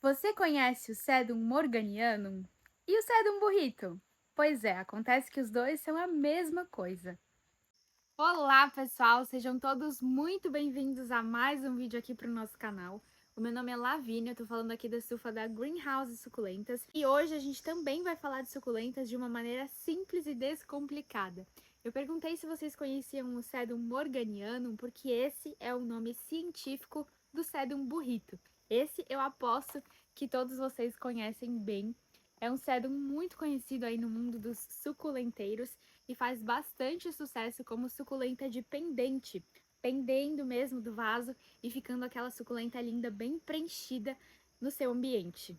Você conhece o Sedum morganianum e o Sedum burrito? Pois é, acontece que os dois são a mesma coisa. Olá, pessoal! Sejam todos muito bem-vindos a mais um vídeo aqui para o nosso canal. O meu nome é Lavínia, eu tô falando aqui da Sufa da Greenhouse Suculentas e hoje a gente também vai falar de suculentas de uma maneira simples e descomplicada. Eu perguntei se vocês conheciam o Sedum morganianum porque esse é o nome científico do Sedum burrito. Esse eu aposto que todos vocês conhecem bem. É um sedum muito conhecido aí no mundo dos suculenteiros e faz bastante sucesso como suculenta de pendente, pendendo mesmo do vaso e ficando aquela suculenta linda bem preenchida no seu ambiente.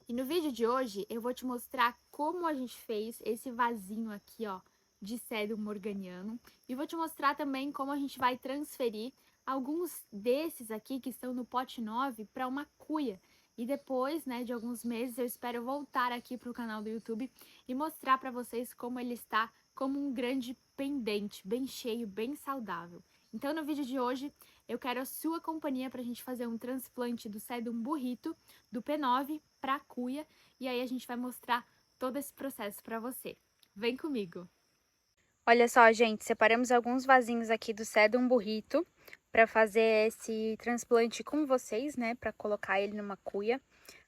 E no vídeo de hoje eu vou te mostrar como a gente fez esse vasinho aqui, ó, de sedum morganiano, e vou te mostrar também como a gente vai transferir alguns desses aqui que estão no pote 9 para uma cuia. E depois, né, de alguns meses, eu espero voltar aqui para o canal do YouTube e mostrar para vocês como ele está como um grande pendente, bem cheio, bem saudável. Então, no vídeo de hoje, eu quero a sua companhia para a gente fazer um transplante do sedum burrito, do P9 para a cuia, e aí a gente vai mostrar todo esse processo para você. Vem comigo! Olha só, gente, separamos alguns vasinhos aqui do sedum burrito para fazer esse transplante com vocês, né, para colocar ele numa cuia.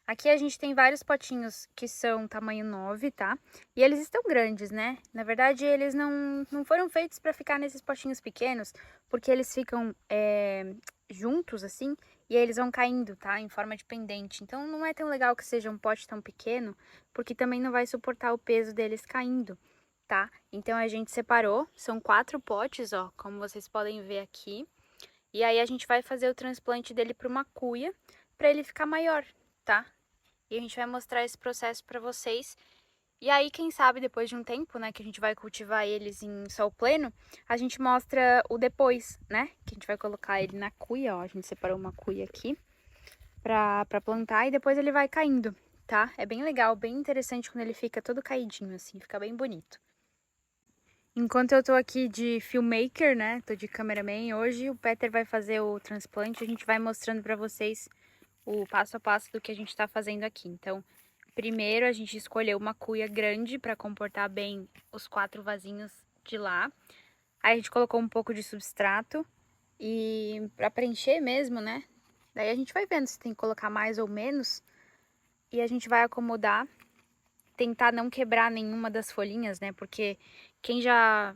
Aqui a gente tem vários potinhos que são tamanho 9, tá? E eles estão grandes, né? Na verdade, eles não foram feitos para ficar nesses potinhos pequenos, porque eles ficam juntos, assim, e aí eles vão caindo, tá? Em forma de pendente. Então, não é tão legal que seja um pote tão pequeno, porque também não vai suportar o peso deles caindo, tá? Então, a gente separou, são 4 potes, ó, como vocês podem ver aqui. E aí, a gente vai fazer o transplante dele para uma cuia, para ele ficar maior, tá? E a gente vai mostrar esse processo para vocês. E aí, quem sabe, depois de um tempo, né, que a gente vai cultivar eles em sol pleno, a gente mostra o depois, né? Que a gente vai colocar ele na cuia, ó. A gente separou uma cuia aqui pra plantar e depois ele vai caindo, tá? É bem legal, bem interessante quando ele fica todo caidinho assim, fica bem bonito. Enquanto eu tô aqui de filmmaker, né, tô de cameraman hoje, o Peter vai fazer o transplante, a gente vai mostrando pra vocês o passo a passo do que a gente tá fazendo aqui. Então, primeiro a gente escolheu uma cuia grande para comportar bem os 4 vasinhos de lá. Aí a gente colocou um pouco de substrato e para preencher mesmo, né? Daí a gente vai vendo se tem que colocar mais ou menos e a gente vai acomodar, tentar não quebrar nenhuma das folhinhas, né? Porque quem já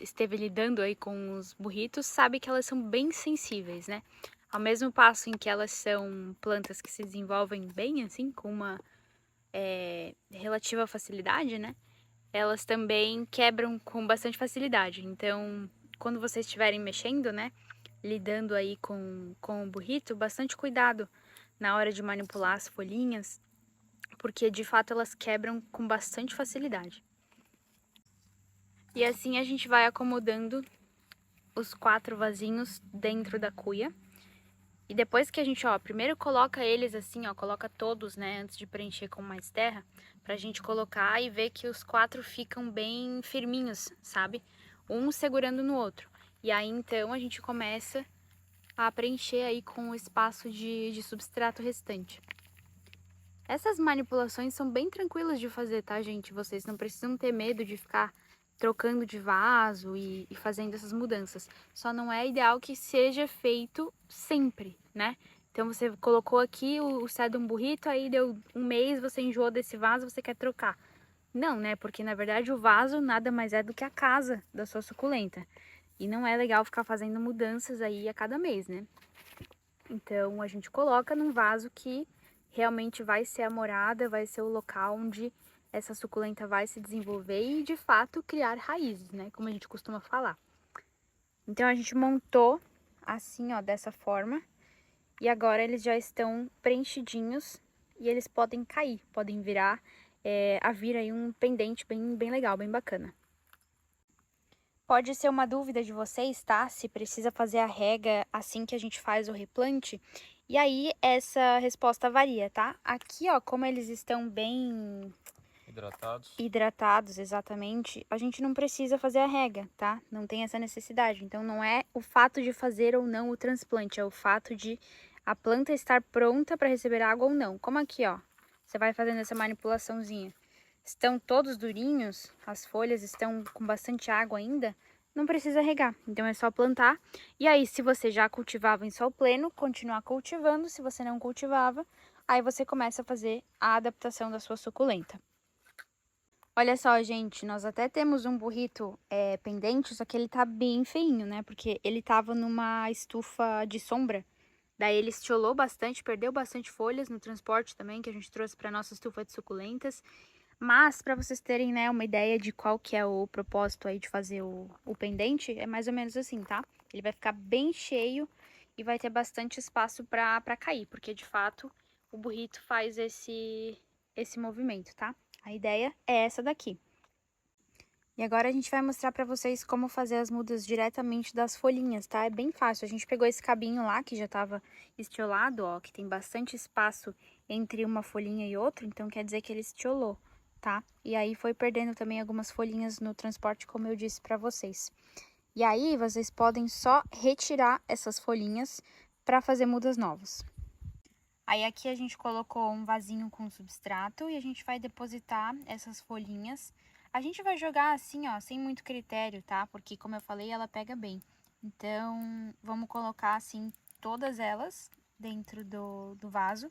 esteve lidando aí com os burritos sabe que elas são bem sensíveis, né? Ao mesmo passo em que elas são plantas que se desenvolvem bem, assim, com uma relativa facilidade, né? Elas também quebram com bastante facilidade. Então, quando vocês estiverem mexendo, né? Lidando aí com o burrito, bastante cuidado na hora de manipular as folhinhas, porque de fato elas quebram com bastante facilidade. E assim a gente vai acomodando os 4 vasinhos dentro da cuia. E depois que a gente, ó, primeiro coloca eles assim, ó, coloca todos, né, antes de preencher com mais terra, pra gente colocar e ver que os 4 ficam bem firminhos, sabe? Um segurando no outro. E aí, então, a gente começa a preencher aí com o espaço de substrato restante. Essas manipulações são bem tranquilas de fazer, tá, gente? Vocês não precisam ter medo de ficar trocando de vaso e fazendo essas mudanças. Só não é ideal que seja feito sempre, né? Então você colocou aqui o sedum burrito, aí deu um mês, você enjoou desse vaso, você quer trocar. Não, né? Porque na verdade o vaso nada mais é do que a casa da sua suculenta. E não é legal ficar fazendo mudanças aí a cada mês, né? Então a gente coloca num vaso que realmente vai ser a morada, vai ser o local onde essa suculenta vai se desenvolver e de fato criar raízes, né? Como a gente costuma falar. Então a gente montou assim, ó, dessa forma. E agora eles já estão preenchidinhos e eles podem cair, podem virar, a vir aí um pendente bem legal, bem bacana. Pode ser uma dúvida de vocês, tá? Se precisa fazer a rega assim que a gente faz o replante. E aí, essa resposta varia, tá? Aqui, ó, como eles estão bem hidratados, exatamente, a gente não precisa fazer a rega, tá? Não tem essa necessidade. Então, não é o fato de fazer ou não o transplante, é o fato de a planta estar pronta para receber água ou não. Como aqui, ó, você vai fazendo essa manipulaçãozinha. Estão todos durinhos, as folhas estão com bastante água ainda, não precisa regar. Então é só plantar. E aí, se você já cultivava em sol pleno, continuar cultivando. Se você não cultivava, aí você começa a fazer a adaptação da sua suculenta. Olha só, gente, nós até temos um burrito pendente, só que ele tá bem feinho, né? Porque ele tava numa estufa de sombra. Daí ele estiolou bastante, perdeu bastante folhas no transporte também, que a gente trouxe para nossa estufa de suculentas. Mas, para vocês terem, né, uma ideia de qual que é o propósito aí de fazer o pendente, é mais ou menos assim, tá? Ele vai ficar bem cheio e vai ter bastante espaço para cair, porque de fato o burrito faz esse movimento, tá? A ideia é essa daqui. E agora a gente vai mostrar para vocês como fazer as mudas diretamente das folhinhas, tá? É bem fácil. A gente pegou esse cabinho lá que já estava estiolado, ó, que tem bastante espaço entre uma folhinha e outra, então quer dizer que ele estiolou, tá? E aí foi perdendo também algumas folhinhas no transporte, como eu disse para vocês. E aí vocês podem só retirar essas folhinhas para fazer mudas novas. Aí aqui a gente colocou um vasinho com substrato e a gente vai depositar essas folhinhas. A gente vai jogar assim, ó, sem muito critério, tá? Porque, como eu falei, ela pega bem. Então, vamos colocar assim todas elas dentro do vaso.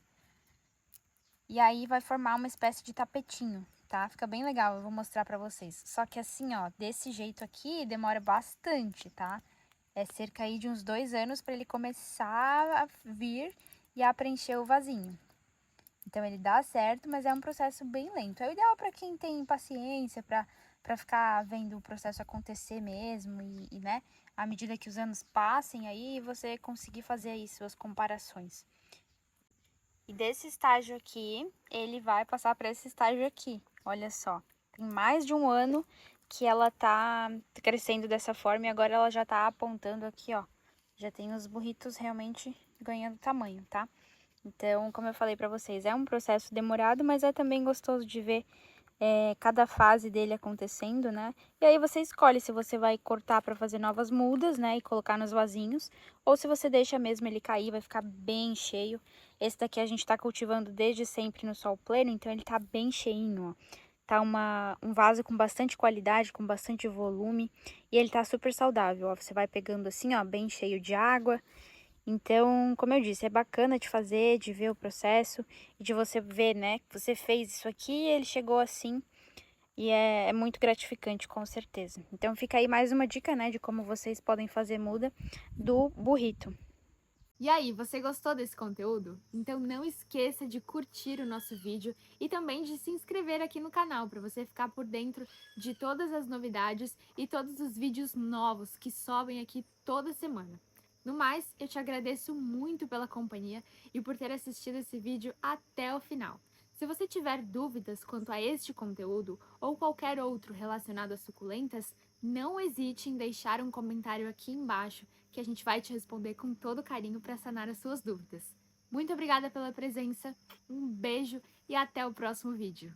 E aí vai formar uma espécie de tapetinho, tá? Fica bem legal, eu vou mostrar pra vocês. Só que assim, ó, desse jeito aqui demora bastante, tá? É cerca aí de uns 2 anos para ele começar a vir e a preencher o vasinho. Então ele dá certo, mas é um processo bem lento. É o ideal para quem tem paciência, para ficar vendo o processo acontecer mesmo e, né, à medida que os anos passem aí, você conseguir fazer aí suas comparações. E desse estágio aqui, ele vai passar para esse estágio aqui. Olha só, tem mais de um ano que ela tá crescendo dessa forma e agora ela já tá apontando aqui, ó. Já tem os burritos realmente ganhando tamanho, tá? Então, como eu falei pra vocês, é um processo demorado, mas é também gostoso de ver cada fase dele acontecendo, né? E aí você escolhe se você vai cortar pra fazer novas mudas, né? E colocar nos vasinhos, ou se você deixa mesmo ele cair, vai ficar bem cheio. Esse daqui a gente tá cultivando desde sempre no sol pleno, então ele tá bem cheinho, ó. Tá um vaso com bastante qualidade, com bastante volume, e ele tá super saudável, ó. Você vai pegando assim, ó, bem cheio de água. Então, como eu disse, é bacana de fazer, de ver o processo e de você ver, né, que você fez isso aqui e ele chegou assim e é muito gratificante, com certeza. Então, fica aí mais uma dica, né, de como vocês podem fazer muda do burrito. E aí, você gostou desse conteúdo? Então não esqueça de curtir o nosso vídeo e também de se inscrever aqui no canal para você ficar por dentro de todas as novidades e todos os vídeos novos que sobem aqui toda semana. No mais, eu te agradeço muito pela companhia e por ter assistido esse vídeo até o final. Se você tiver dúvidas quanto a este conteúdo ou qualquer outro relacionado a suculentas, não hesite em deixar um comentário aqui embaixo que a gente vai te responder com todo carinho para sanar as suas dúvidas. Muito obrigada pela presença, um beijo e até o próximo vídeo.